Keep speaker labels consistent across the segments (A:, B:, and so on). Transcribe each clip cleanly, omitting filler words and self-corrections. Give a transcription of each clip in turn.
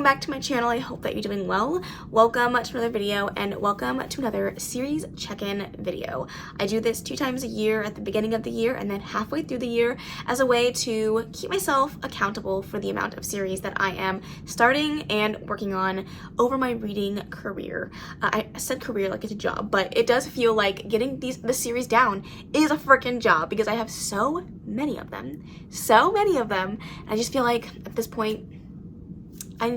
A: back to my channel. I hope that you're doing well. Welcome to another video and welcome to another series check-in video. I do this 2 times a year at the beginning of the year and then halfway through the year as a way to keep myself accountable for the amount of series that I am starting and working on over my reading career. I said career like it's a job, but it does feel like getting the series down is a freaking job because I have so many of them. And I just feel like at this point, I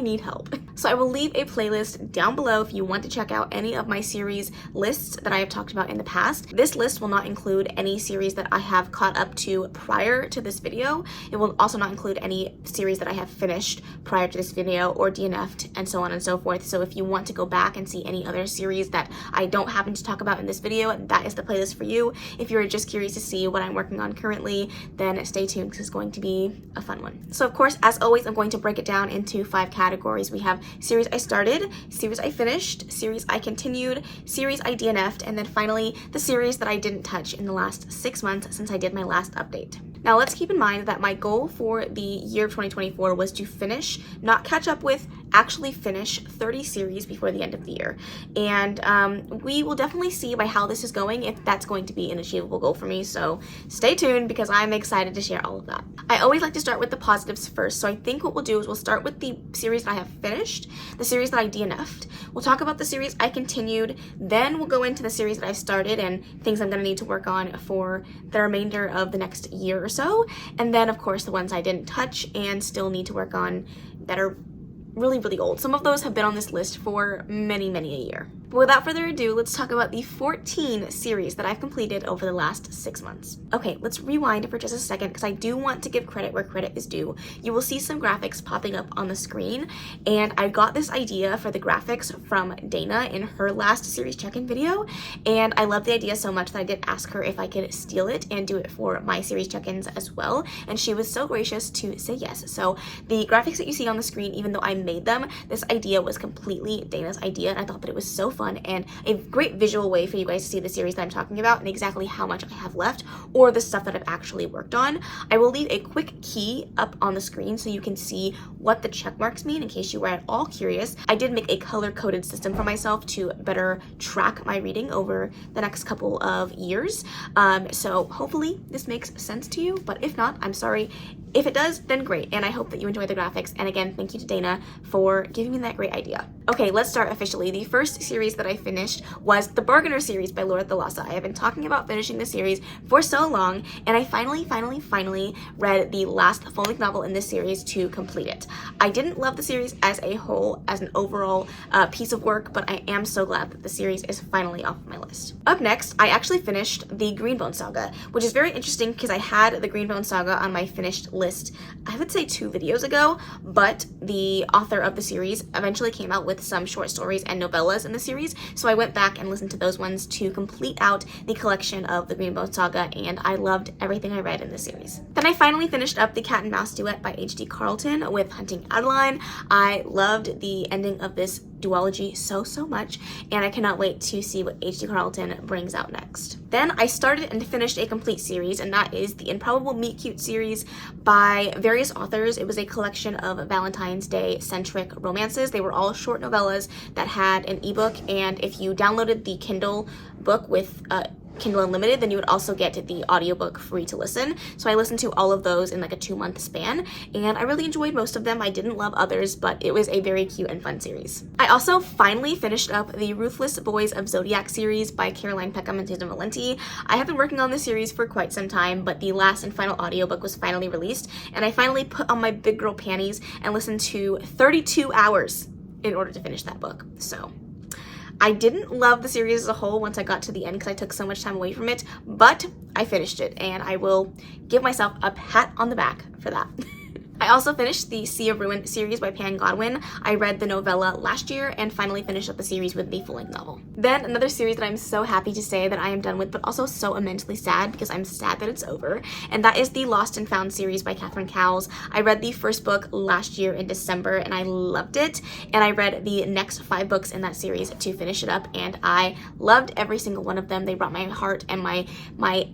A: need help. So I will leave a playlist down below if you want to check out any of my series lists that I have talked about in the past. This list will not include any series that I have caught up to prior to this video. It will also not include any series that I have finished prior to this video or DNF'd and so on and so forth. So if you want to go back and see any other series that I don't happen to talk about in this video, that is the playlist for you. If you're just curious to see what I'm working on currently, then stay tuned because it's going to be a fun one. So of course, as always, I'm going to break it down into 5 categories. We have series I started, series I finished, series I continued, series I DNF'd, and then finally the series that I didn't touch in the last 6 months since I did my last update. Now let's keep in mind that my goal for the year of 2024 was to finish, not catch up with, actually finish 30 series before the end of the year. And we will definitely see by how this is going if that's going to be an achievable goal for me. So stay tuned because I'm excited to share all of that. I always like to start with the positives first. So I think what we'll do is we'll start with the series that I have finished, the series that I DNF'd. We'll talk about the series I continued. Then we'll go into the series that I started and things I'm going to need to work on for the remainder of the next year or so. And then of course the ones I didn't touch and still need to work on that are really old. Some of those have been on this list for many a year. But without further ado, let's talk about the 14 series that I've completed over the last 6 months. Okay, let's rewind for just a second because I do want to give credit where credit is due. You will see some graphics popping up on the screen, and I got this idea for the graphics from Dana in her last series check-in video, and I love the idea so much that I did ask her if I could steal it and do it for my series check-ins as well, and she was so gracious to say yes. So the graphics that you see on the screen, even though I made them, this idea was completely Dana's idea, and I thought that it was so fun and a great visual way for you guys to see the series that I'm talking about and exactly how much I have left or the stuff that I've actually worked on. I will leave a quick key up on the screen so you can see what the check marks mean in case you were at all curious. I did make a color-coded system for myself to better track my reading over the next couple of years. So hopefully this makes sense to you, but if not, I'm sorry. If it does, then great, and I hope that you enjoy the graphics, and again, thank you to Dana for giving me that great idea. Okay, let's start officially. The first series that I finished was the Bargainer series by Laura Thalassa. I have been talking about finishing the series for so long, and I finally read the last full-length novel in this series to complete it. I didn't love the series as a whole, as an overall piece of work, but I am so glad that the series is finally off my list. Up next, I actually finished the Greenbone Saga, which is very interesting because I had the Greenbone Saga on my finished list, I would say 2 videos ago, but the author of the series eventually came out with some short stories and novellas in the series, so I went back and listened to those ones to complete out the collection of the Greenbone Saga, and I loved everything I read in the series. Then I finally finished up the Cat and Mouse duet by H.D. Carlton with Hunting Adeline. I loved the ending of this duology so much, and I cannot wait to see what H.D. Carlton brings out next. Then I started and finished a complete series, and that is the Improbable Meet Cute series by various authors. It was a collection of Valentine's Day centric romances. They were all short novellas that had an ebook, and if you downloaded the Kindle book with Kindle Unlimited, then you would also get the audiobook free to listen. So I listened to all of those in like a 2-month span, and I really enjoyed most of them. I didn't love others, but it was a very cute and fun series. I also finally finished up the Ruthless Boys of Zodiac series by Caroline Peckham and Susan Valenti. I have been working on this series for quite some time, but the last and final audiobook was finally released, and I finally put on my big girl panties and listened to 32 hours in order to finish that book. So I didn't love the series as a whole once I got to the end because I took so much time away from it, but I finished it, and I will give myself a pat on the back for that. I also finished the Sea of Ruin series by Pan Godwin. I read the novella last year and finally finished up the series with the full-length novel. Then another series that I'm so happy to say that I am done with, but also so immensely sad because I'm sad that it's over, and that is the Lost and Found series by Catherine Cowles. I read the first book last year in December and I loved it, and I read the next 5 books in that series to finish it up, and I loved every single one of them. They brought my heart and my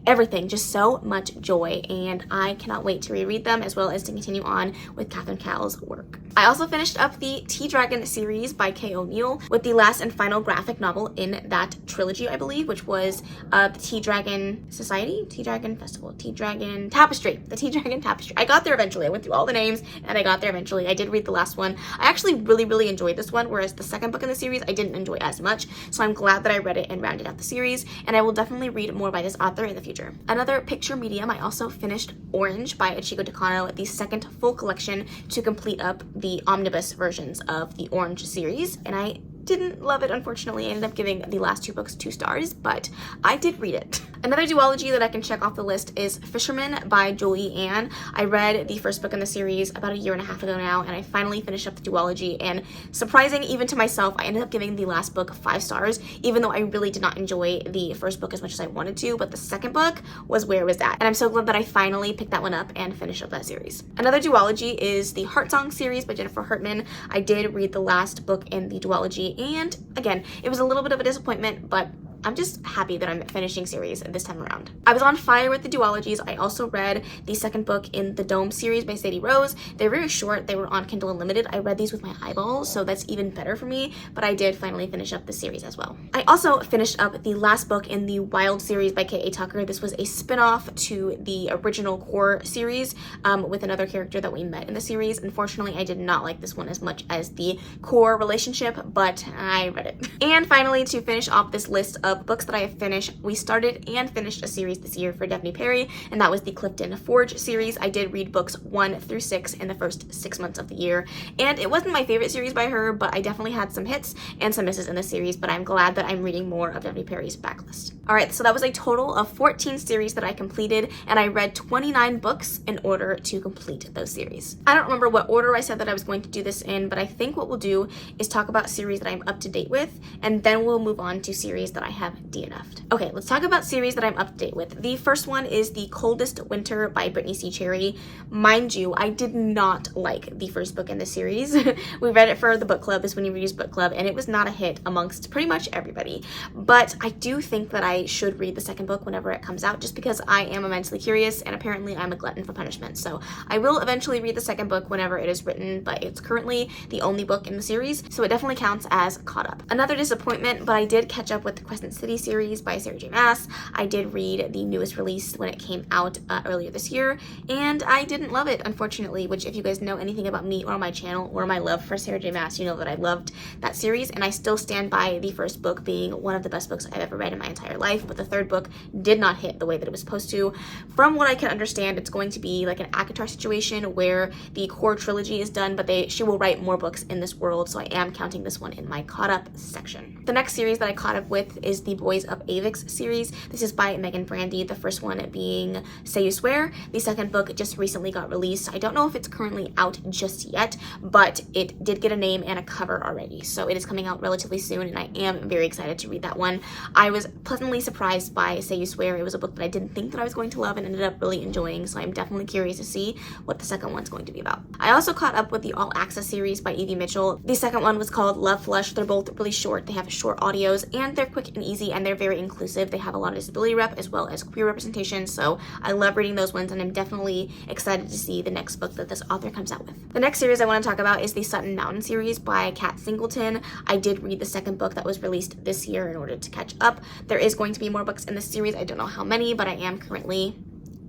A: everything just so much joy, and I cannot wait to reread them as well as to continue on on with Catherine Cowell's work. I also finished up the Tea Dragon series by Kay O'Neill with the last and final graphic novel in that trilogy, I believe, which was the Tea Dragon Society, Tea Dragon Festival, Tea Dragon Tapestry, the Tea Dragon Tapestry. I got there eventually. I went through all the names and I got there eventually. I did read the last one. I actually really enjoyed this one, whereas the second book in the series I didn't enjoy as much, so I'm glad that I read it and rounded out the series, and I will definitely read more by this author in the future. Another picture medium, I also finished Orange by Ichigo Takano, the second full collection to complete up the omnibus versions of the Orange series, and I didn't love it, unfortunately. I ended up giving the last 2 books 2 stars, but I did read it. Another duology that I can check off the list is Fisherman by Jolie Ann. I read the first book in the series about a year and a half ago now, and I finally finished up the duology, and surprising even to myself, I ended up giving the last book 5 stars, even though I really did not enjoy the first book as much as I wanted to, but the second book was where it was at, and I'm so glad that I finally picked that one up and finished up that series. Another duology is the Heart Song series by Jennifer Hartman. I did read the last book in the duology, and again, it was a little bit of a disappointment, but I'm just happy that I'm finishing series this time around. I was on fire with the duologies. I also read the second book in the Dome series by Sadie Rose. They're very short. They were on Kindle Unlimited. I read these with my eyeballs, so that's even better for me, but I did finally finish up the series as well. I also finished up the last book in the Wild series by K.A. Tucker. This was a spin-off to the original core series with another character that we met in the series. Unfortunately, I did not like this one as much as the core relationship, but I read it. And finally, to finish off this list of books that I have finished, we started and finished a series this year for Daphne Perry, and that was the Clifton Forge series. I did read books 1 through 6 in the first 6 months of the year, and it wasn't my favorite series by her, but I definitely had some hits and some misses in the series, but I'm glad that I'm reading more of Daphne Perry's backlist. Alright, so that was a total of 14 series that I completed, and I read 29 books in order to complete those series. I don't remember what order I said that I was going to do this in, but I think what we'll do is talk about series that I'm up to date with, and then we'll move on to series that I have DNF'd. Okay, let's talk about series that I'm up to date with. The first one is The Coldest Winter by Brittany C. Cherry. Mind you, I did not like the first book in the series. We read it for the book club, this When You Read's book club, and it was not a hit amongst pretty much everybody. But I do think that I should read the second book whenever it comes out, just because I am immensely curious, and apparently I'm a glutton for punishment. So I will eventually read the second book whenever it is written, but it's currently the only book in the series, so it definitely counts as caught up. Another disappointment, but I did catch up with the Crescent City series by Sarah J. Maas. I did read the newest release when it came out earlier this year, and I didn't love it, unfortunately, which if you guys know anything about me or my channel or my love for Sarah J. Maas, you know that I loved that series, and I still stand by the first book being one of the best books I've ever read in my entire life, but the third book did not hit the way that it was supposed to. From what I can understand, it's going to be like an ACOTAR situation where the core trilogy is done, but she will write more books in this world, so I am counting this one in my caught up section. The next series that I caught up with is the Boys of Avix series. This is by Megan Brandy, the first one being Say You Swear. The second book just recently got released. I don't know if it's currently out just yet, but it did get a name and a cover already, so it is coming out relatively soon, and I am very excited to read that one. I was pleasantly surprised by Say You Swear. It was a book that I didn't think that I was going to love and ended up really enjoying, so I'm definitely curious to see what the second one's going to be about. I also caught up with the All Access series by Evie Mitchell. The second one was called Love Flush. They're both really short. They have short audios, and they're quick and easy, and they're very inclusive. They have a lot of disability rep as well as queer representation, so I love reading those ones, and I'm definitely excited to see the next book that this author comes out with. The next series I want to talk about is the Sutton Mountain series by Kat Singleton. I did read the second book that was released this year in order to catch up. There is going to be more books in this series. I don't know how many, but I am currently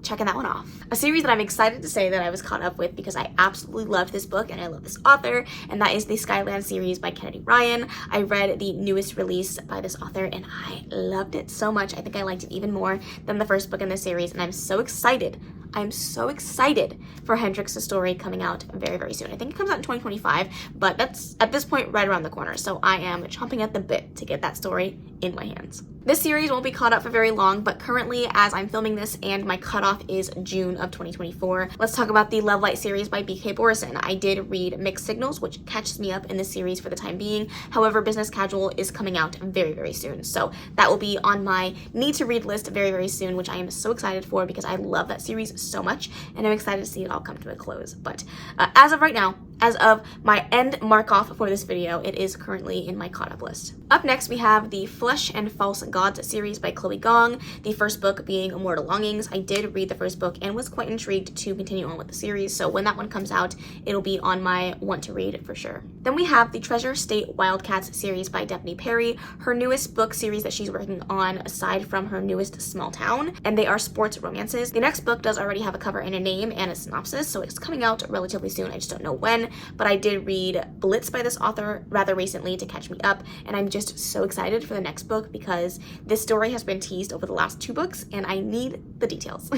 A: checking that one off. A series that I'm excited to say that I was caught up with because I absolutely loved this book and I love this author, and that is the Skyland series by Kennedy Ryan. I read the newest release by this author and I loved it so much. I think I liked it even more than the first book in the series, and I'm so excited. I'm so excited for Hendrix's story coming out very, very soon. I think it comes out in 2025, but that's at this point right around the corner, so I am chomping at the bit to get that story in my hands. This series won't be caught up for very long, but currently, as I'm filming this and my cutoff is June of 2024, let's talk about the Love Light series by B.K. Borison. I did read Mixed Signals, which catches me up in this series for the time being. However, Business Casual is coming out very, very soon, so that will be on my need to read list very, very soon, which I am so excited for because I love that series so much, and I'm excited to see it all come to a close. But as of right now, as of my end mark off for this video, it is currently in my caught up list. Up next, we have the Flesh and False Gods series by Chloe Gong, the first book being Immortal Longings. I did read the first book and was quite intrigued to continue on with the series, so when that one comes out, it'll be on my want to read for sure. Then we have the Treasure State Wildcats series by Daphne Perry, her newest book series that she's working on aside from her newest Small Town, and they are sports romances. The next book does already have a cover and a name and a synopsis, so it's coming out relatively soon. I just don't know when, but I did read Blitz by this author rather recently to catch me up, and I'm just so excited for the next book because this story has been teased over the last 2 books and I need the details.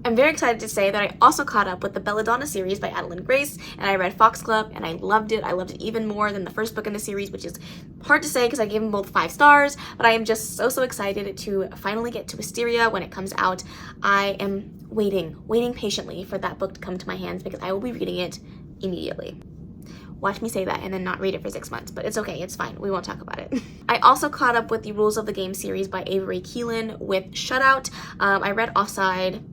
A: I'm very excited to say that I also caught up with the Belladonna series by Adeline Grace, and I read Fox Club and I loved it. I loved it even more than the first book in the series, which is hard to say because I gave them both 5 stars, but I am just so excited to finally get to Wisteria when it comes out. I am waiting patiently for that book to come to my hands because I will be reading it immediately. Watch me say that and then not read it for 6 months, but it's okay, it's fine, we won't talk about it. I also caught up with the Rules of the Game series by Avery Keelan with Shutout. I read Offside,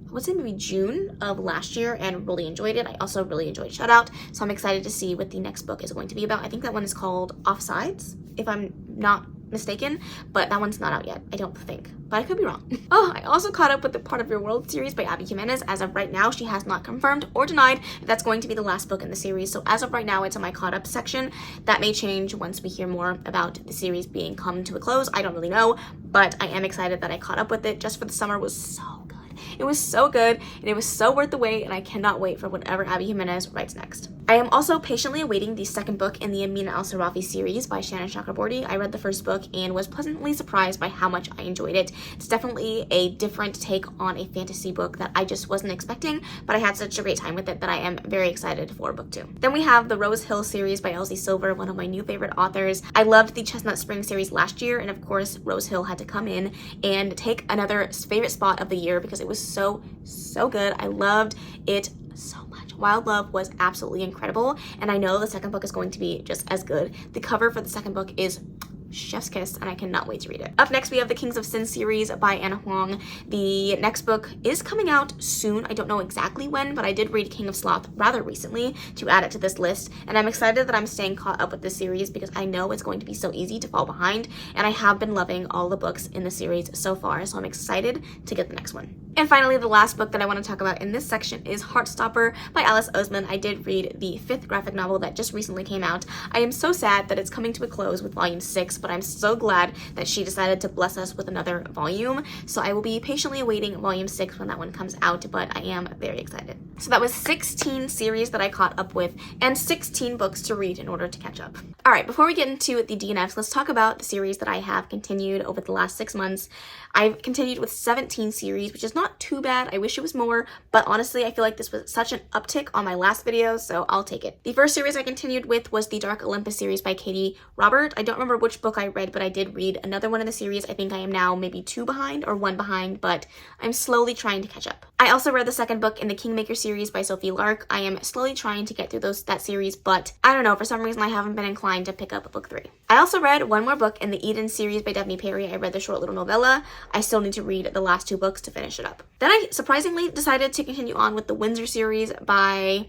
A: I would say maybe June of last year, and really enjoyed it. I also really enjoyed Shutout, so I'm excited to see what the next book is going to be about. I think that one is called Offsides, if I'm not mistaken, but that one's not out yet, I don't think, but I could be wrong. Oh, I also caught up with the Part of Your World series by Abby Jimenez. As of right now, she has not confirmed or denied if that's going to be the last book in the series, so as of right now, it's in my caught up section. That may change once we hear more about the series being come to a close. I don't really know, but I am excited that I caught up with it. Just for the Summer was so good. It was so good, and it was so worth the wait, and I cannot wait for whatever Abby Jimenez writes next. I am also patiently awaiting the second book in the Amina Al-Sarafi series by Shannon Chakraborty. I read the first book and was pleasantly surprised by how much I enjoyed it. It's definitely a different take on a fantasy book that I just wasn't expecting, but I had such a great time with it that I am very excited for book 2. Then we have the Rose Hill series by Elsie Silver, one of my new favorite authors. I loved the Chestnut Spring series last year, and of course Rose Hill had to come in and take another favorite spot of the year because it was so good. I loved it so much. Wild Love was absolutely incredible, and I know the second book is going to be just as good. The cover for the second book is chef's kiss, and I cannot wait to read it. Up next, we have the Kings of Sin series by Anna Huang. The next book is coming out soon. I don't know exactly when, but I did read King of Sloth rather recently to add it to this list, and I'm excited that I'm staying caught up with this series because I know it's going to be so easy to fall behind, and I have been loving all the books in the series so far, so I'm excited to get the next one. And finally, the last book that I want to talk about in this section is Heartstopper by Alice Oseman. I did read the 5th graphic novel that just recently came out. I am so sad that it's coming to a close with volume 6, but I'm so glad that she decided to bless us with another volume. So I will be patiently awaiting volume 6 when that one comes out, but I am very excited. So that was 16 series that I caught up with and 16 books to read in order to catch up. All right, before we get into the DNFs, let's talk about the series that I have continued over the last 6 months. I've continued with 17 series, which is not too bad. I wish it was more, but honestly, I feel like this was such an uptick on my last video, so I'll take it. The first series I continued with was the Dark Olympus series by Katie Robert. I don't remember which book I read, but I did read another one in the series. I think I am now maybe 2 behind or 1 behind, but I'm slowly trying to catch up. I also read the second book in the Kingmaker series by Sophie Lark. I am slowly trying to get through that series, but I don't know, for some reason I haven't been inclined to pick up book 3. I also read one more book in the Eden series by Daphne Perry. I read the short little novella. I still need to read the last 2 books to finish it up. Then I surprisingly decided to continue on with the Windsor series by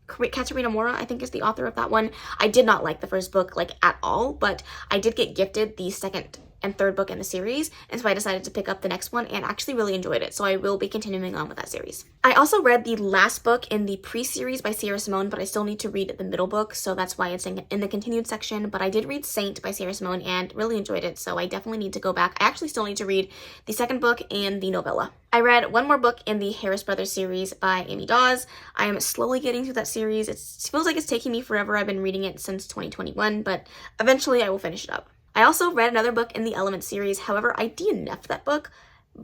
A: Katerina Mora, I think is the author of that one. I did not like the first book like at all, but I did get gifted the second and third book in the series, and so I decided to pick up the next one and actually really enjoyed it, so I will be continuing on with that series. I also read the last book in the pre-series by Sierra Simone, but I still need to read the middle book, so that's why it's in the continued section, but I did read Saint by Sierra Simone and really enjoyed it, so I definitely need to go back. I actually still need to read the second book and the novella. I read one more book in the Harris Brothers series by Amy Dawes. I am slowly getting through that series. It feels like it's taking me forever. I've been reading it since 2021, but eventually I will finish it up. I also read another book in the Element series. However, I DNF'd that book,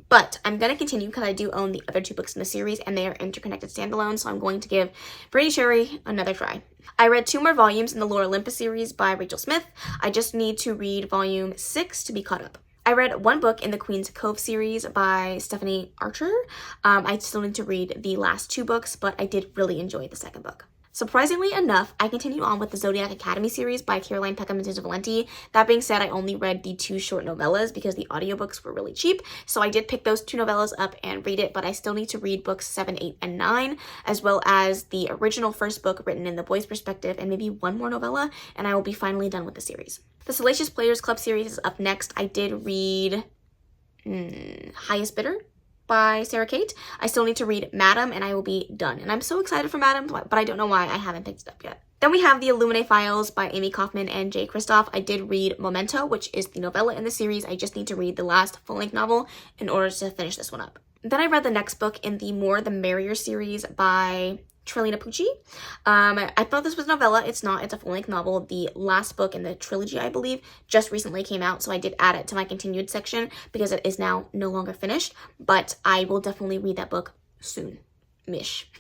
A: but I'm going to continue because I do own the other 2 books in the series and they are interconnected standalone, so I'm going to give Brady Cherry another try. I read 2 more volumes in the Lore Olympus series by Rachel Smith. I just need to read volume 6 to be caught up. I read one book in the Queen's Cove series by Stephanie Archer. I still need to read the last 2 books, but I did really enjoy the second book. Surprisingly enough, I continued on with the Zodiac Academy series by Caroline Peckham and Susan Valenti. That being said, I only read the 2 short novellas because the audiobooks were really cheap, so I did pick those 2 novellas up and read it, but I still need to read books 7, 8, and 9, as well as the original first book written in the boys' perspective and maybe 1 more novella, and I will be finally done with the series. The Salacious Players Club series is up next. I did read Highest Bidder by Sarah Kate. I still need to read Madam, and I will be done. And I'm so excited for Madam, but I don't know why I haven't picked it up yet. Then we have the Illuminae Files by Amy Kaufman and Jay Kristoff. I did read Memento, which is the novella in the series. I just need to read the last full-length novel in order to finish this one up. Then I read the next book in the More the Merrier series by Trilina Pucci. I thought this was a novella. It's not. It's a full-length novel. The last book in the trilogy, I believe, just recently came out, so I did add it to my continued section because it is now no longer finished, but I will definitely read that book soon-ish.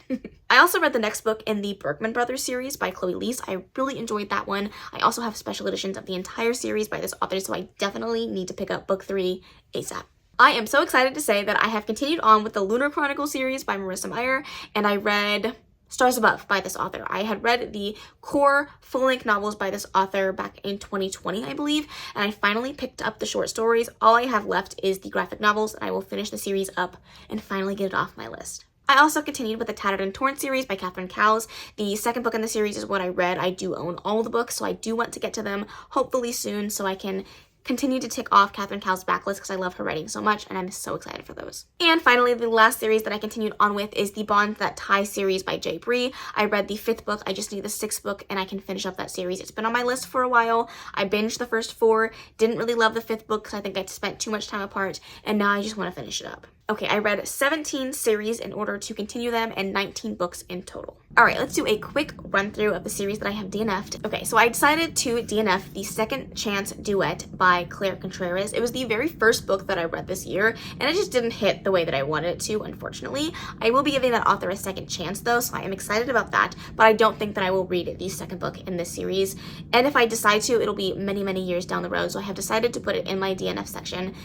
A: I also read the next book in the Bergman Brothers series by Chloe Leese. I really enjoyed that one. I also have special editions of the entire series by this author, so I definitely need to pick up book 3 ASAP. I am so excited to say that I have continued on with the Lunar Chronicle series by Marissa Meyer, and I read Stars Above by this author. I had read the core full-length novels by this author back in 2020, I believe, and I finally picked up the short stories. All I have left is the graphic novels, and I will finish the series up and finally get it off my list. I also continued with the Tattered and Torn series by Catherine Cowles. The second book in the series is what I read. I do own all the books, so I do want to get to them hopefully soon so I can continue to tick off Catherine Cowles' backlist because I love her writing so much, and I'm so excited for those. And finally, the last series that I continued on with is the Bonds That Tie series by Jay Bree. I read the 5th book. I just need the 6th book, and I can finish up that series. It's been on my list for a while. I binged the first 4, didn't really love the 5th book because I think I spent too much time apart, and now I just want to finish it up. Okay, I read 17 series in order to continue them and 19 books in total. Alright, let's do a quick run through of the series that I have DNF'd. Okay, so I decided to DNF the Second Chance Duet by Claire Contreras. It was the very first book that I read this year, and it just didn't hit the way that I wanted it to, unfortunately. I will be giving that author a second chance though, so I am excited about that, but I don't think that I will read the second book in this series. And if I decide to, it'll be many, many years down the road, so I have decided to put it in my DNF section,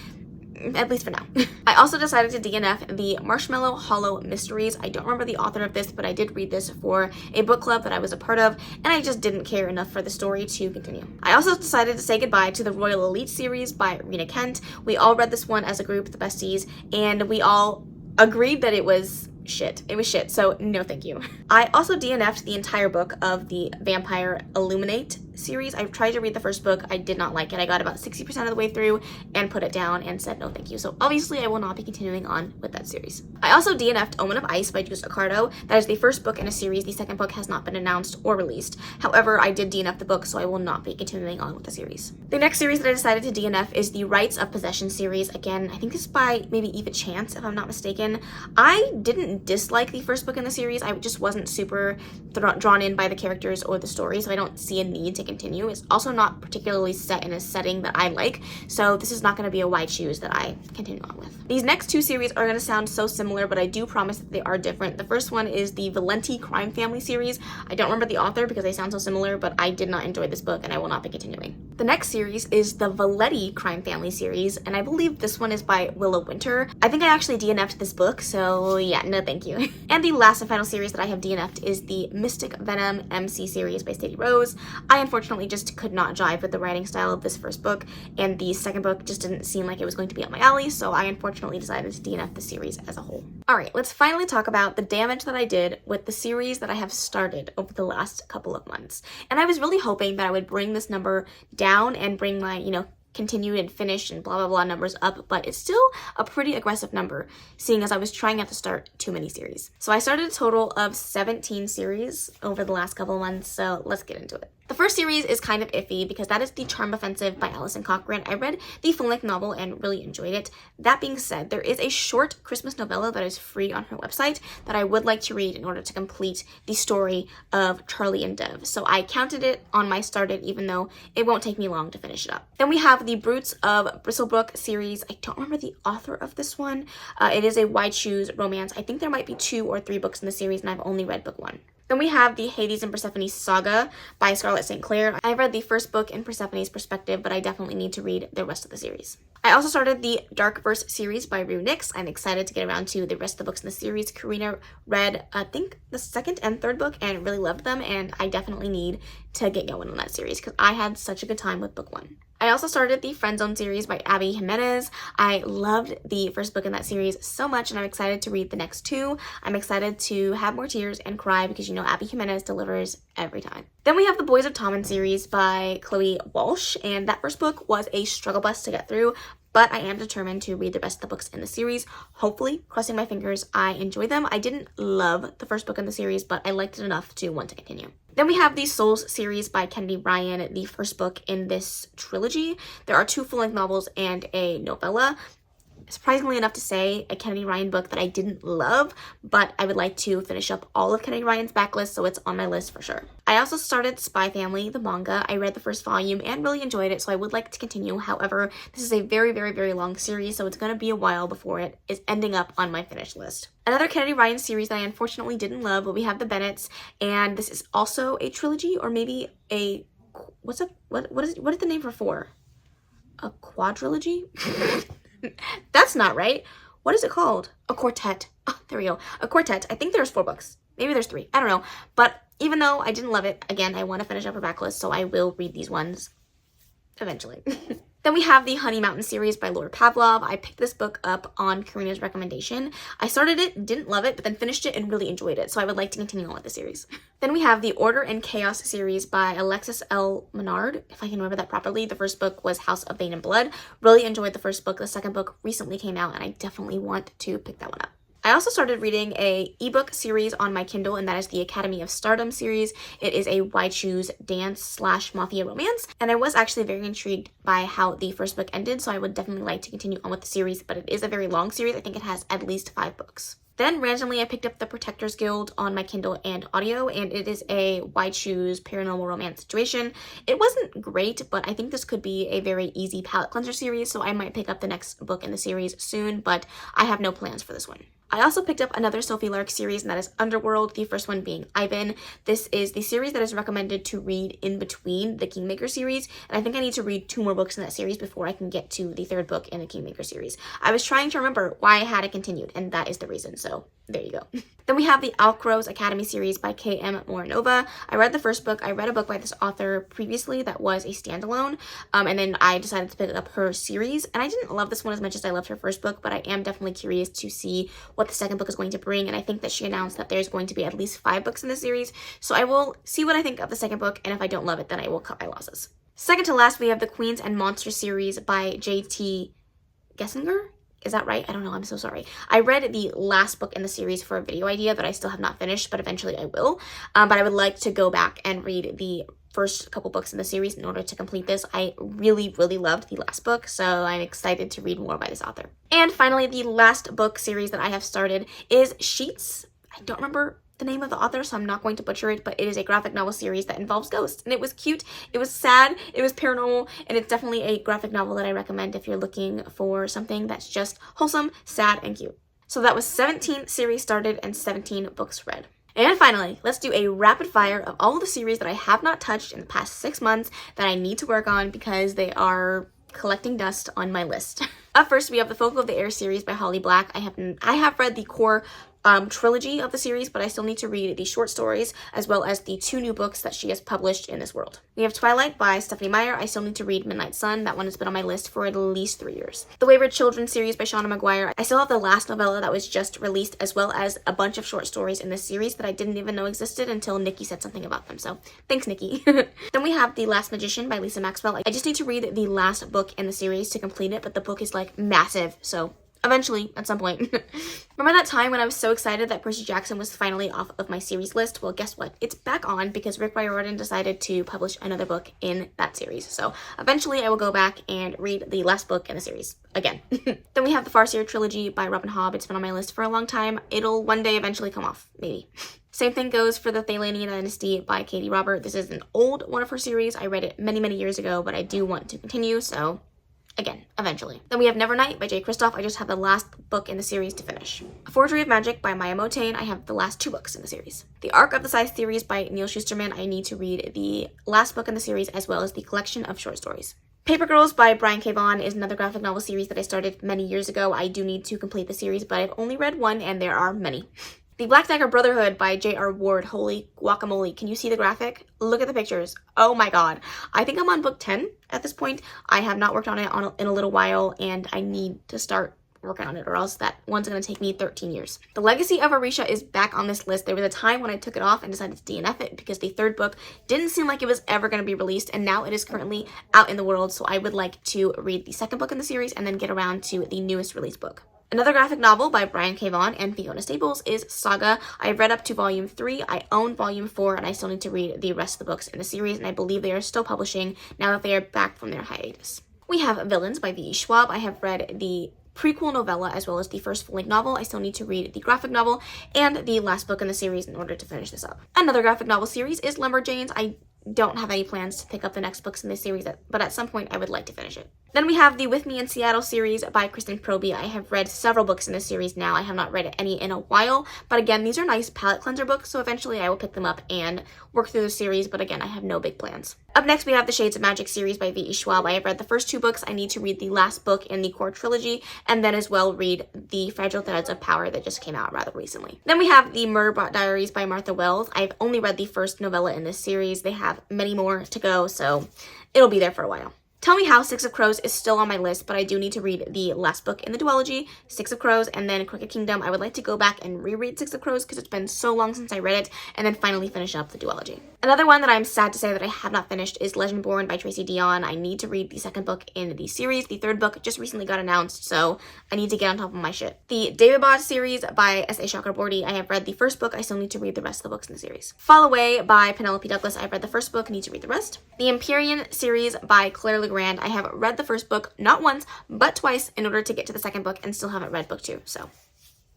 A: at least for now. I also decided to DNF the Marshmallow Hollow Mysteries. I don't remember the author of this, but I did read this for a book club that I was a part of, and I just didn't care enough for the story to continue. I also decided to say goodbye to the Royal Elite series by Rena Kent. We all read this one as a group, the besties, and we all agreed that it was shit. It was shit, so no thank you. I also DNF'd the entire book of the Vampire Illuminate series. I tried to read the first book. I did not like it. I got about 60% of the way through and put it down and said no thank you. So obviously I will not be continuing on with that series. I also DNF'd Omen of Ice by Juice Accardo. That is the first book in a series. The second book has not been announced or released. However, I did DNF the book, so I will not be continuing on with the series. The next series that I decided to DNF is the Rites of Possession series. Again, I think this is by maybe Eva Chance, if I'm not mistaken. I didn't dislike the first book in the series. I just wasn't super drawn in by the characters or the story, so I don't see a need to continue. It's also not particularly set in a setting that I like, so this is not going to be a why choose that I continue on with. These next 2 series are going to sound so similar, but I do promise that they are different. The first one is the Valenti Crime Family series. I don't remember the author because they sound so similar, but I did not enjoy this book and I will not be continuing. The next series is the Valetti Crime Family series, and I believe this one is by Willow Winter. I think I actually DNF'd this book, so yeah, no thank you. And the last and final series that I have DNF'd is the Mystic Venom MC series by Sadie Rose. I unfortunately just could not jive with the writing style of this first book, and the second book just didn't seem like it was going to be up my alley, so I unfortunately decided to DNF the series as a whole. Alright, let's finally talk about the damage that I did with the series that I have started over the last couple of months. And I was really hoping that I would bring this number down and bring my, continued and finished and blah blah blah numbers up, but it's still a pretty aggressive number, seeing as I was trying not to start too many series. So I started a total of 17 series over the last couple of months, so let's get into it. The first series is kind of iffy because that is The Charm Offensive by Alison Cochrane. I read the full-length novel and really enjoyed it. That being said, there is a short Christmas novella that is free on her website that I would like to read in order to complete the story of Charlie and Dev. So I counted it on my started, even though it won't take me long to finish it up. Then we have the Brutes of Bristlebrook series. I don't remember the author of this one. It is a why choose romance. I think there might be 2 or 3 books in the series and I've only read book 1. Then we have the Hades and Persephone saga by Scarlett St. Clair. I read the first book in Persephone's perspective, but I definitely need to read the rest of the series. I also started the Darkverse series by Rue Nix. I'm excited to get around to the rest of the books in the series. Karina read, I think, the second and third book and really loved them, and I definitely need to get going on that series because I had such a good time with book 1. I also started the Friendzone series by Abby Jimenez. I loved the first book in that series so much, and I'm excited to read the next 2. I'm excited to have more tears and cry because you know Abby Jimenez delivers every time. Then we have the Boys of Tommen series by Chloe Walsh, and that first book was a struggle bus to get through, but I am determined to read the rest of the books in the series. Hopefully, crossing my fingers, I enjoy them. I didn't love the first book in the series, but I liked it enough to want to continue. Then we have the Souls series by Kennedy Ryan, the first book in this trilogy. There are 2 full-length novels and a novella. Surprisingly enough to say, a Kennedy Ryan book that I didn't love, but I would like to finish up all of Kennedy Ryan's backlist, so it's on my list for sure. I also started Spy Family, the manga. I read the first volume and really enjoyed it, so I would like to continue. However, this is a very, very, very long series, so it's going to be a while before it is ending up on my finished list. Another Kennedy Ryan series that I unfortunately didn't love, but we have the Bennetts, and this is also a trilogy, or maybe a, what is the name for 4? A quadrilogy? That's not right. What is it called? A quartet. Oh, there we go. A quartet. I think there's 4 books. Maybe there's 3. I don't know. But even though I didn't love it, again, I want to finish up her backlist, so I will read these ones eventually. Then we have the Honey Mountain series by Laura Pavlov. I picked this book up on Karina's recommendation. I started it, didn't love it, but then finished it and really enjoyed it, so I would like to continue on with the series. Then we have the Order and Chaos series by Alexis L. Menard, if I can remember that properly. The first book was House of Bane and Blood. Really enjoyed the first book. The second book recently came out, and I definitely want to pick that one up. I also started reading a ebook series on my Kindle, and that is the Academy of Stardom series. It is a Why Choose dance / mafia romance, and I was actually very intrigued by how the first book ended, so I would definitely like to continue on with the series, but it is a very long series. I think it has at least 5 books. Then randomly I picked up the Protectors Guild on my Kindle and audio, and it is a Why Choose paranormal romance situation. It wasn't great, but I think this could be a very easy palate cleanser series, so I might pick up the next book in the series soon, but I have no plans for this one. I also picked up another Sophie Lark series, and that is Underworld, the first one being Ivan. This is the series that is recommended to read in between the Kingmaker series, and I think I need to read 2 more books in that series before I can get to the 3rd book in the Kingmaker series. I was trying to remember why I had it continued, and that is the reason, so there you go. Then we have the Alcrows Academy series by K.M. Morinova. I read the first book. I read a book by this author previously that was a standalone, and then I decided to pick up her series, and I didn't love this one as much as I loved her first book, but I am definitely curious to see what the second book is going to bring, and I think that she announced that there's going to be at least 5 books in the series, so I will see what I think of the second book, and if I don't love it, then I will cut my losses. Second to last, we have the Queens and Monsters series by J.T. Gessinger. Is that right? I don't know. I'm so sorry. I read the last book in the series for a video idea that I still have not finished, but eventually I will. But I would like to go back and read the first couple books in the series in order to complete this. I really, really loved the last book, so I'm excited to read more by this author. And finally, the last book series that I have started is Sheets. I don't remember the name of the author, so I'm not going to butcher it, but it is a graphic novel series that involves ghosts, and it was cute, it was sad, it was paranormal, and it's definitely a graphic novel that I recommend if you're looking for something that's just wholesome, sad, and cute. So that was 17 series started and 17 books read. And finally, let's do a rapid fire of all of the series that I have not touched in the past 6 months that I need to work on because they are collecting dust on my list. Up first, we have the Folk of the Air series by Holly Black. I have read the core trilogy of the series, but I still need to read the short stories as well as the 2 new books that she has published in this world. We have Twilight by Stephanie Meyer. I still need to read Midnight Sun. That one has been on my list for at least 3 years. The Wayward Children series by Shauna Maguire. I still have the last novella that was just released, as well as a bunch of short stories in this series that I didn't even know existed until Nikki said something about them. So thanks, Nikki. Then we have The Last Magician by Lisa Maxwell. I just need to read the last book in the series to complete it, but the book is like massive, so eventually, at some point. Remember that time when I was so excited that Percy Jackson was finally off of my series list? Well, guess what? It's back on because Rick Riordan decided to publish another book in that series. So eventually I will go back and read the last book in the series again. Then we have the Farseer trilogy by Robin Hobb. It's been on my list for a long time. It'll one day eventually come off, maybe. Same thing goes for the Thalanian Dynasty by Katie Robert. This is an old one of her series. I read it many, many years ago, but I do want to continue, so again, eventually. Then we have Nevernight by Jay Kristoff. I just have the last book in the series to finish. A Forgery of Magic by Maya Motain. I have the last 2 books in the series. The Arc of the Scythe series by Neil Shusterman. I need to read the last book in the series as well as the collection of short stories. Paper Girls by Brian K. Vaughan is another graphic novel series that I started many years ago. I do need to complete the series, but I've only read 1 and there are many. The Black Dagger Brotherhood by J.R. Ward. Holy guacamole. Can you see the graphic? Look at the pictures. Oh my god. I think I'm on book 10 at this point. I have not worked on it in a little while, and I need to start working on it, or else that one's going to take me 13 years. The Legacy of Orisha is back on this list. There was a time when I took it off and decided to DNF it because the 3rd book didn't seem like it was ever going to be released, and now it is currently out in the world, so I would like to read the 2nd book in the series and then get around to the newest released book. Another graphic novel by Brian K. Vaughan and Fiona Staples is Saga. I've read up to volume 3. I own volume 4, and I still need to read the rest of the books in the series, and I believe they are still publishing now that they are back from their hiatus. We have Villains by V.E. Schwab. I have read the prequel novella as well as the first full-length novel. I still need to read the graphic novel and the last book in the series in order to finish this up. Another graphic novel series is Lumberjanes. I don't have any plans to pick up the next books in this series, but at some point I would like to finish it. Then we have the With Me in Seattle series by Kristen Proby. I have read several books in this series now. I have not read any in a while, but again, these are nice palette cleanser books, so eventually I will pick them up and work through the series, but again, I have no big plans. Up next, we have the Shades of Magic series by V.E. Schwab. I have read the first 2 books. I need to read the last book in the core trilogy, and then as well read the Fragile Threads of Power that just came out rather recently. Then we have the Murderbot Diaries by Martha Wells. I've only read the first novella in this series. They have many more to go, so it'll be there for a while. Tell Me How, Six of Crows is still on my list, but I do need to read the last book in the duology, Six of Crows, and then Crooked Kingdom. I would like to go back and reread Six of Crows because it's been so long since I read it, and then finally finish up the duology. Another one that I'm sad to say that I have not finished is Legendborn by Tracy Dion. I need to read the 2nd book in the series. The 3rd book just recently got announced, so I need to get on top of my shit. The David Bod series by S.A. Chakraborty. I have read the 1st book. I still need to read the rest of the books in the series. Fall Away by Penelope Douglas. I've read the 1st book. Need to read the rest. The Empyrean series by Claire Legrand. I have read the 1st book not once, but twice in order to get to the 2nd book, and still haven't read book 2, so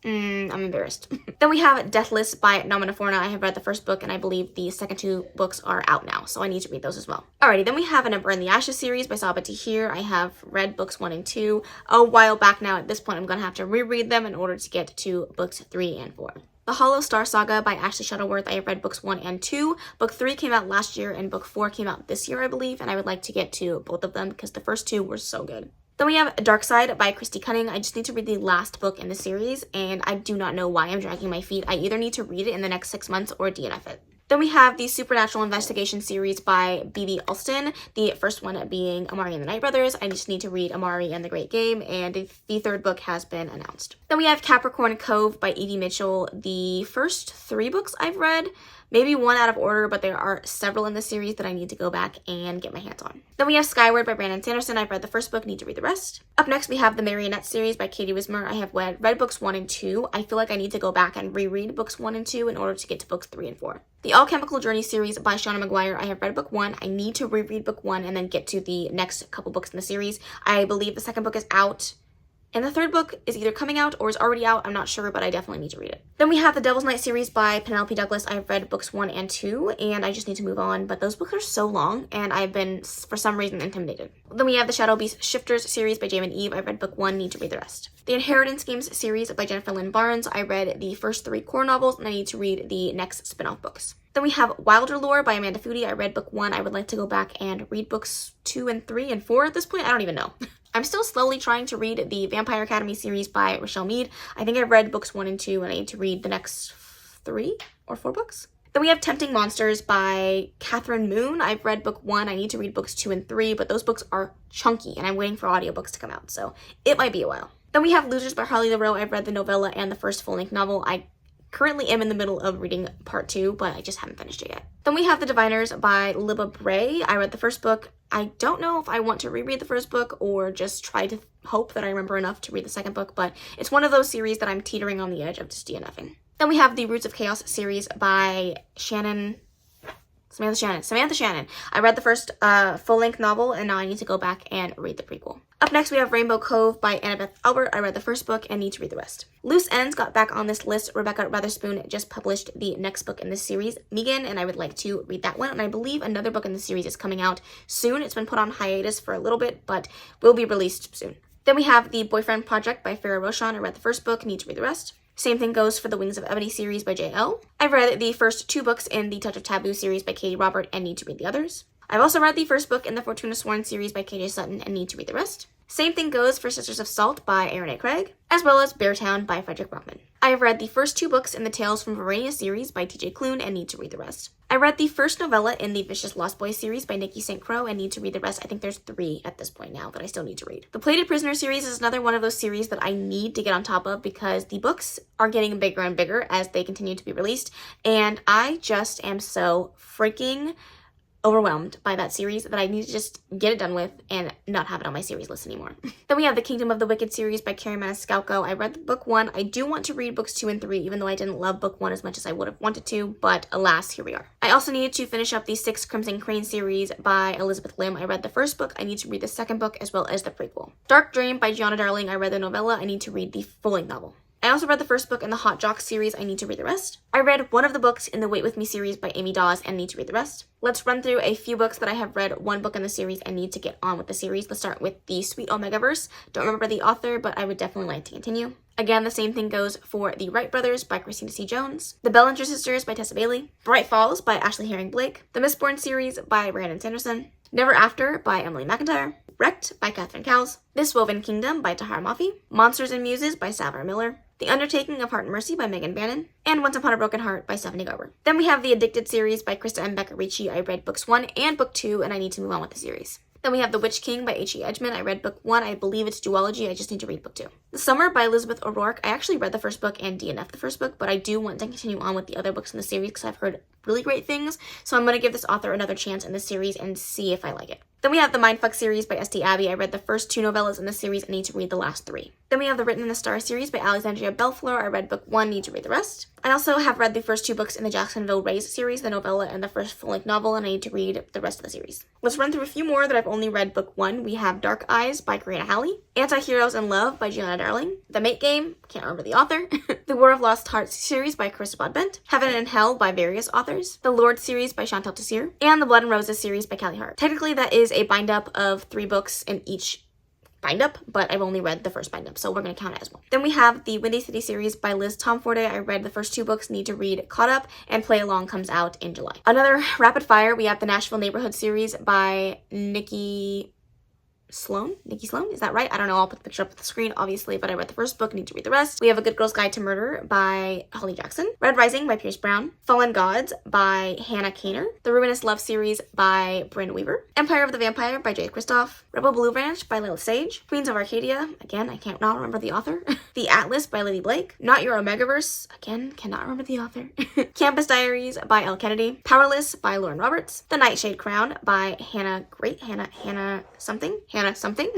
A: I'm embarrassed. Then we have Deathless by Namina Forna. I have read the 1st book, and I believe the second 2 books are out now, so I need to read those as well. Alrighty, then we have An Ember in the Ashes series by Sabaa Tahir. I have read books 1 and 2 a while back now. At this point, I'm going to have to reread them in order to get to books 3 and 4. The Hollow Star Saga by Ashley Shuttleworth. I have read books 1 and 2. Book 3 came out last year, and book 4 came out this year, I believe, and I would like to get to both of them because the first 2 were so good. Then we have Dark Side by Christy Cunning. I just need to read the last book in the series, and I do not know why I'm dragging my feet. I either need to read it in the next 6 months or DNF it. Then we have the Supernatural Investigation series by B.B. Alston, the first one being Amari and the Night Brothers. I just need to read Amari and the Great Game, and the 3rd book has been announced. Then we have Capricorn Cove by Edie Mitchell. The first 3 books I've read, maybe 1 out of order, but there are several in the series that I need to go back and get my hands on. Then we have Skyward by Brandon Sanderson. I've read the 1st book, need to read the rest. Up next, we have the Marionette series by Katie Wismer. I have read books 1 and 2. I feel like I need to go back and reread books 1 and 2 in order to get to books 3 and 4. The Alchemical Journey series by Shauna McGuire. I have read book 1. I need to reread book 1 and then get to the next couple books in the series. I believe the 2nd book is out, and the 3rd book is either coming out or is already out. I'm not sure, but I definitely need to read it. Then we have the Devil's Night series by Penelope Douglas. I've read books 1 and 2, and I just need to move on, but those books are so long, and I've been, for some reason, intimidated. Then we have the Shadow Beast Shifters series by Jamin Eve. I've read book 1, need to read the rest. The Inheritance Games series by Jennifer Lynn Barnes. I read the first 3 core novels, and I need to read the next spin-off books. Then we have Wilder Lore by Amanda Foody. I read book 1. I would like to go back and read books 2 and 3 and 4 at this point. I don't even know. I'm still slowly trying to read the Vampire Academy series by Rochelle Mead. I think I've read books 1 and 2, and I need to read the next 3 or 4 books. Then we have Tempting Monsters by Catherine Moon. I've read book 1. I need to read books 2 and 3, but those books are chunky, and I'm waiting for audiobooks to come out, so it might be a while. Then we have Losers by Harley LaRoe. I've read the novella and the first full-length novel. I currently am in the middle of reading part 2, but I just haven't finished it yet. Then we have The Diviners by Libba Bray. I read the first book. I don't know if I want to reread the first book or just try to hope that I remember enough to read the second book, but it's one of those series that I'm teetering on the edge of just DNFing. Then we have the Roots of Chaos series by Samantha Shannon. I read the first full-length novel, and now I need to go back and read the prequel. Up next, we have Rainbow Cove by Annabeth Albert. I read the first book and need to read the rest. Loose Ends got back on this list. Rebecca Weatherspoon just published the next book in this series, Megan, and I would like to read that one. And I believe another book in the series is coming out soon. It's been put on hiatus for a little bit, but will be released soon. Then we have The Boyfriend Project by Farrah Roshan. I read the first book, need to read the rest. Same thing goes for the Wings of Ebony series by J.L. I've read the first 2 books in the Touch of Taboo series by Katie Robert and need to read the others. I've also read the first book in the Fortuna Sworn series by KJ Sutton and need to read the rest. Same thing goes for Sisters of Salt by Erin A. Craig, as well as Beartown by Frederick Brockman. I have read the first 2 books in the Tales from Verania series by TJ Klune and need to read the rest. I read the first novella in the Vicious Lost Boys series by Nikki St. Croix and need to read the rest. I think there's 3 at this point now that I still need to read. The Plated Prisoner series is another one of those series that I need to get on top of because the books are getting bigger and bigger as they continue to be released, and I just am so freaking overwhelmed by that series that I need to just get it done with and not have it on my series list anymore. Then we have the Kingdom of the Wicked series by Carrie Maniscalco. I read book 1. I do want to read books 2 and 3, even though I didn't love book 1 as much as I would have wanted to, but alas, here we are. I also needed to finish up the 6 Crimson Crane series by Elizabeth Lim. I read the first book. I need to read the second book as well as the prequel. Dark Dream by Gianna Darling. I read the novella. I need to read the full-length novel. I also read the first book in the Hot Jock series. I need to read the rest. I read one of the books in the Wait With Me series by Amy Dawes and need to read the rest. Let's run through a few books that I have read, 1 book in the series and need to get on with the series. Let's start with the Sweet Omegaverse. Don't remember the author, but I would definitely like to continue. Again, the same thing goes for The Wright Brothers by Christina C. Jones, The Bellinger Sisters by Tessa Bailey, Bright Falls by Ashley Herring Blake, The Mistborn series by Brandon Sanderson, Never After by Emily McIntyre, Wrecked by Catherine Cowles, This Woven Kingdom by Tahara Mafi, Monsters and Muses by Savara Miller, The Undertaking of Heart and Mercy by Megan Bannon, and Once Upon a Broken Heart by Stephanie Garber. Then we have the Addicted series by Krista M. Becker Ricci. I read books 1 and book 2, and I need to move on with the series. Then we have The Witch King by H.E. Edgman. I read book 1. I believe it's duology. I just need to read book 2. The Summer by Elizabeth O'Rourke. I actually read the first book and DNF'd the first book, but I do want to continue on with the other books in the series because I've heard really great things. So I'm going to give this author another chance in this series and see if I like it. Then we have the Mindfuck series by S.T. Abbey. I read the first 2 novellas in the series and need to read the last 3. Then we have The Written in the Star series by Alexandria Bellfleur. I read book 1, need to read the rest. I also have read the first 2 books in the Jacksonville Rays series, the novella and the first full-length novel, and I need to read the rest of the series. Let's run through a few more that I've only read book 1. We have Dark Eyes by Karina Halley, Anti-Heroes in Love by Gianna Darling, The Mate Game, can't remember the author, The War of Lost Hearts series by Chris Bodbent, Heaven and Hell by various authors, The Lord series by Chantal Tessier, and the Blood and Roses series by Callie Hart. Technically, that is a bind-up of 3 books in each bind-up, but I've only read the first bind-up, so we're going to count it as well. Then we have the Windy City series by Liz Tomforday. I read the first 2 books, need to read Caught Up, and Play Along comes out in July. Another rapid fire, we have the Nashville Neighborhood series by Nikki Sloan, is that right? I don't know, I'll put the picture up on the screen, obviously, but I read the first book, need to read the rest. We have A Good Girl's Guide to Murder by Holly Jackson, Red Rising by Pierce Brown, Fallen Gods by Hannah Kaner, The Ruinous Love series by Bryn Weaver, Empire of the Vampire by Jade Kristoff, Rebel Blue Ranch by Layla Sage, Queens of Arcadia, again, I can't not remember the author, The Atlas by Lily Blake, Not Your Omegaverse, again, cannot remember the author, Campus Diaries by Elle Kennedy, Powerless by Lauren Roberts, The Nightshade Crown by Hannah something,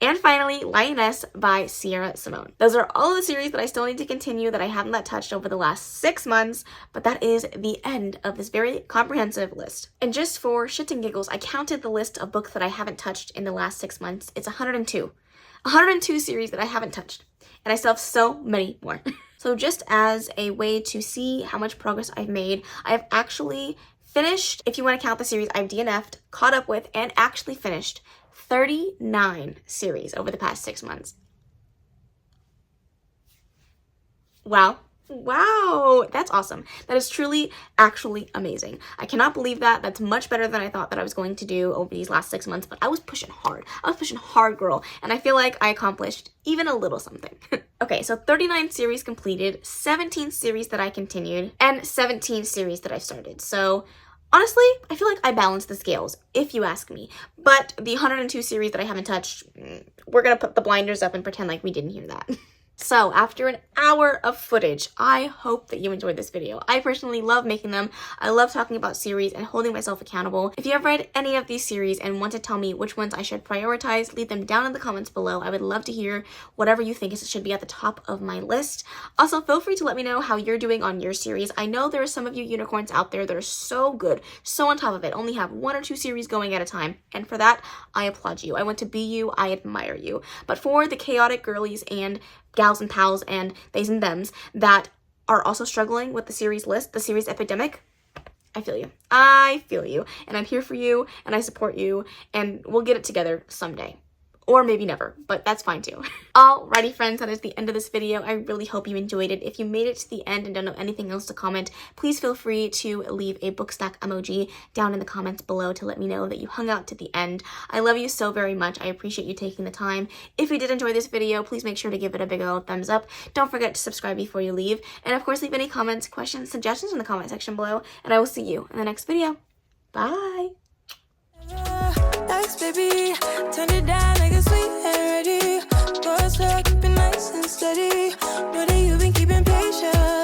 A: and finally, Lioness by Sierra Simone. Those are all of the series that I still need to continue that I haven't let touched over the last 6 months, but that is the end of this very comprehensive list. And just for shits and giggles, I counted the list of books that I haven't touched in the last 6 months. It's 102. 102 series that I haven't touched, and I still have so many more. So just as a way to see how much progress I've made, I have actually finished, if you want to count the series I've DNF'd, caught up with, and actually finished 39 series over the past 6 months. Wow, that's awesome. That is truly, actually amazing. I cannot believe that. That's much better than I thought that I was going to do over these last 6 months, but I was pushing hard. I was pushing hard, girl, and I feel like I accomplished even a little something. Okay, so 39 series completed, 17 series that I continued, and 17 series that I started. So honestly, I feel like I balanced the scales, if you ask me. But the 102 series that I haven't touched, we're going to put the blinders up and pretend like we didn't hear that. So after an hour of footage, I hope that you enjoyed this video. I personally love making them. I love talking about series and holding myself accountable. If you have read any of these series and want to tell me which ones I should prioritize, leave them down in the comments below. I would love to hear whatever you think should be at the top of my list. Also, feel free to let me know how you're doing on your series. I know there are some of you unicorns out there that are so good, so on top of it, only have 1 or 2 series going at a time. And for that, I applaud you. I want to be you. I admire you. But for the chaotic girlies and gals and pals and theys and thems that are also struggling with the series list, the series epidemic, I feel you. I feel you. And I'm here for you and I support you and we'll get it together someday. Or maybe never, but that's fine too. Alrighty friends, that is the end of this video. I really hope you enjoyed it. If you made it to the end and don't know anything else to comment, please feel free to leave a book stack emoji down in the comments below to let me know that you hung out to the end. I love you so very much. I appreciate you taking the time. If you did enjoy this video, please make sure to give it a big old thumbs up. Don't forget to subscribe before you leave. And of course, leave any comments, questions, suggestions in the comment section below. And I will see you in the next video. Bye!
B: Baby, turn it down like a sweet and ready. Go slow, keep it nice and steady. Know that you've been keeping patience.